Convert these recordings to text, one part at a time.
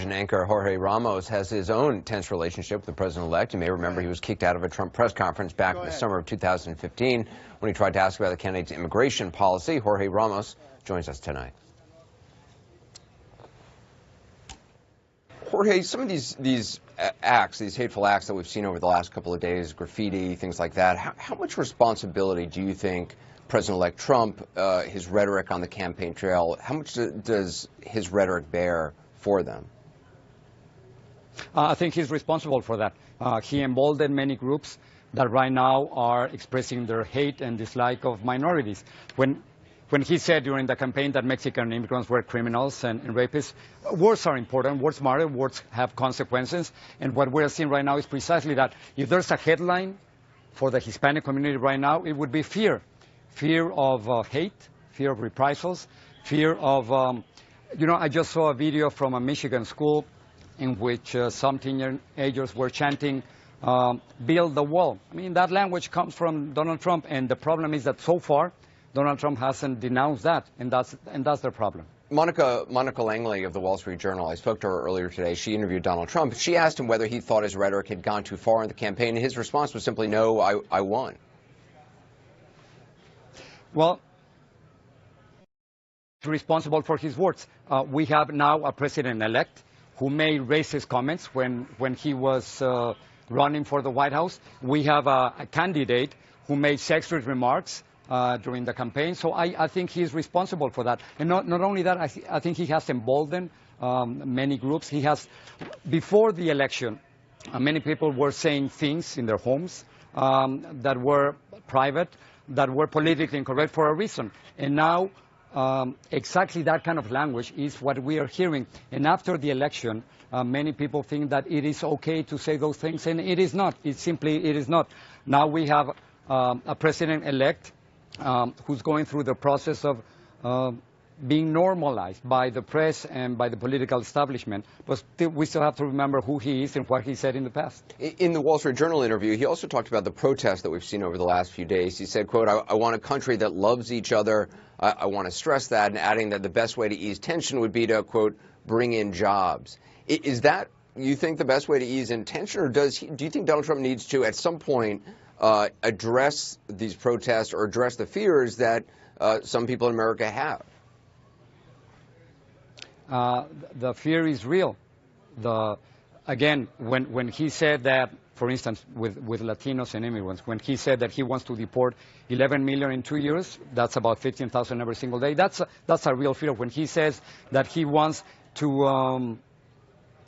television anchor Jorge Ramos has his own tense relationship with the president-elect. You may remember he was kicked out of a Trump press conference back in the summer of 2015 when he tried to ask about the candidate's immigration policy. Jorge Ramos joins us tonight. Jorge, some of these acts, these hateful acts that we've seen over the last couple of days, graffiti, things like that, how much responsibility do you think President-elect Trump, his rhetoric on the campaign trail, how much does his rhetoric bear for them? I think he's responsible for that. He emboldened many groups that right now are expressing their hate and dislike of minorities. When he said during the campaign that Mexican immigrants were criminals and rapists, words are important, words matter, words have consequences. And what we're seeing right now is precisely that. If there's a headline for the Hispanic community right now, it would be fear. Fear of hate, fear of reprisals, fear of, I just saw a video from a Michigan school in which some teenagers were chanting, build the wall. I mean, that language comes from Donald Trump, and the problem is that so far, Donald Trump hasn't denounced that, and that's their problem. Monica Langley of the Wall Street Journal, I spoke to her earlier today. She interviewed Donald Trump. She asked him whether he thought his rhetoric had gone too far in the campaign, and his response was simply, no, I won. Well, he's responsible for his words. We have now a president-elect who made racist comments when he was running for the White House. We have a candidate who made sexist remarks during the campaign. So I think he's responsible for that. And not only that, I think he has emboldened many groups. He has, before the election, many people were saying things in their homes that were private, that were politically incorrect for a reason. And now exactly that kind of language is what we are hearing. And after the election, many people think that it is okay to say those things, and it is not. It is not. Now we have a president-elect who's going through the process of being normalized by the press and by the political establishment. But we still have to remember who he is and what he said in the past. In the Wall Street Journal interview, he also talked about the protests that we've seen over the last few days. He said, quote, I want a country that loves each other. I want to stress that, and adding that the best way to ease tension would be to, quote, bring in jobs. Is that, you think, the best way to ease in tension, or do you think Donald Trump needs to, at some point, address these protests or address the fears that some people in America have? The fear is real. Again, when he said that, for instance, with Latinos and immigrants, when he said that he wants to deport 11 million in 2 years, that's about 15,000 every single day. That's a real fear. When he says that he wants to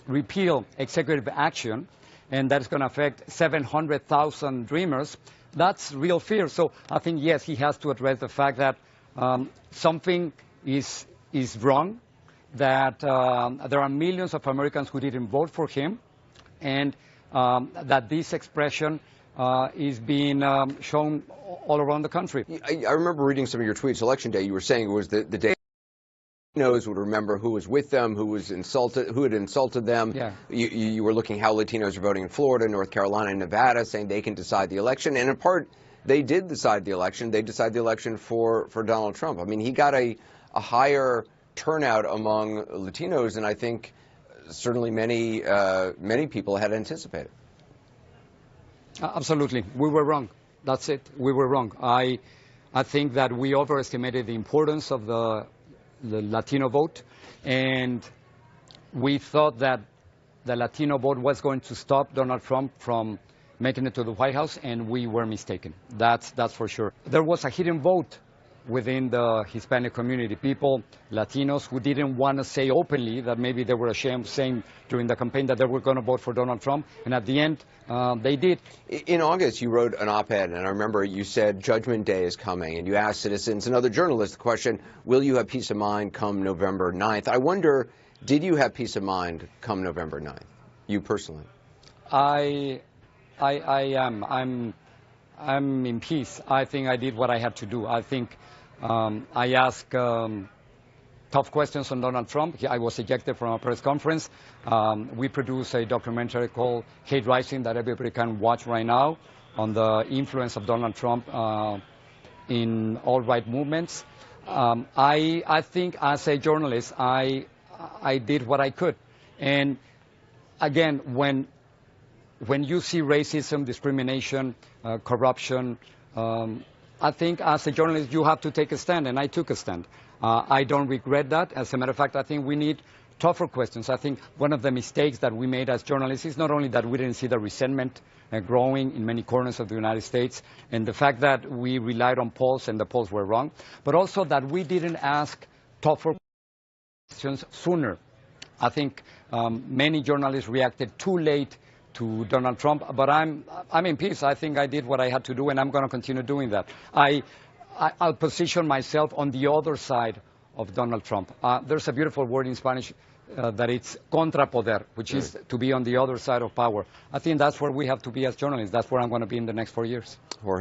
repeal executive action, and that's going to affect 700,000 dreamers, that's real fear. So I think, yes, he has to address the fact that something is wrong, that there are millions of Americans who didn't vote for him, and that this expression is being shown all around the country. I remember reading some of your tweets Election Day. You were saying it was the day Latinos would remember who was with them, who had insulted them. Yeah. You were looking how Latinos are voting in Florida, North Carolina, and Nevada, saying they can decide the election. And in part, they did decide the election. They decided the election for Donald Trump. I mean, he got a higher turnout among Latinos than I think certainly many people had anticipated. Absolutely. We were wrong. That's it. We were wrong. I think that we overestimated the importance of the Latino vote, and we thought that the Latino vote was going to stop Donald Trump from making it to the White House, and we were mistaken. That's for sure. There was a hidden vote within the Hispanic community, people, Latinos, who didn't want to say openly that maybe they were ashamed saying during the campaign that they were going to vote for Donald Trump, and at the end, they did. In August, you wrote an op-ed, and I remember you said Judgment Day is coming, and you asked citizens and other journalists the question, will you have peace of mind come November 9th? I wonder, did you have peace of mind come November 9th, you personally? I am. I'm in peace. I think I did what I had to do. I think I asked tough questions on Donald Trump. I was ejected from a press conference. We produced a documentary called Hate Rising that everybody can watch right now on the influence of Donald Trump in alt-right movements. I think as a journalist, I did what I could. And again, when you see racism, discrimination, corruption, I think as a journalist you have to take a stand, and I took a stand. I don't regret that. As a matter of fact, I think we need tougher questions. I think one of the mistakes that we made as journalists is not only that we didn't see the resentment growing in many corners of the United States, and the fact that we relied on polls and the polls were wrong, but also that we didn't ask tougher questions sooner. I think many journalists reacted too late to Donald Trump, but I'm in peace. I think I did what I had to do, and I'm going to continue doing that. I'll position myself on the other side of Donald Trump. There's a beautiful word in Spanish that it's contrapoder, which is to be on the other side of power. I think that's where we have to be as journalists. That's where I'm going to be in the next 4 years. Jorge.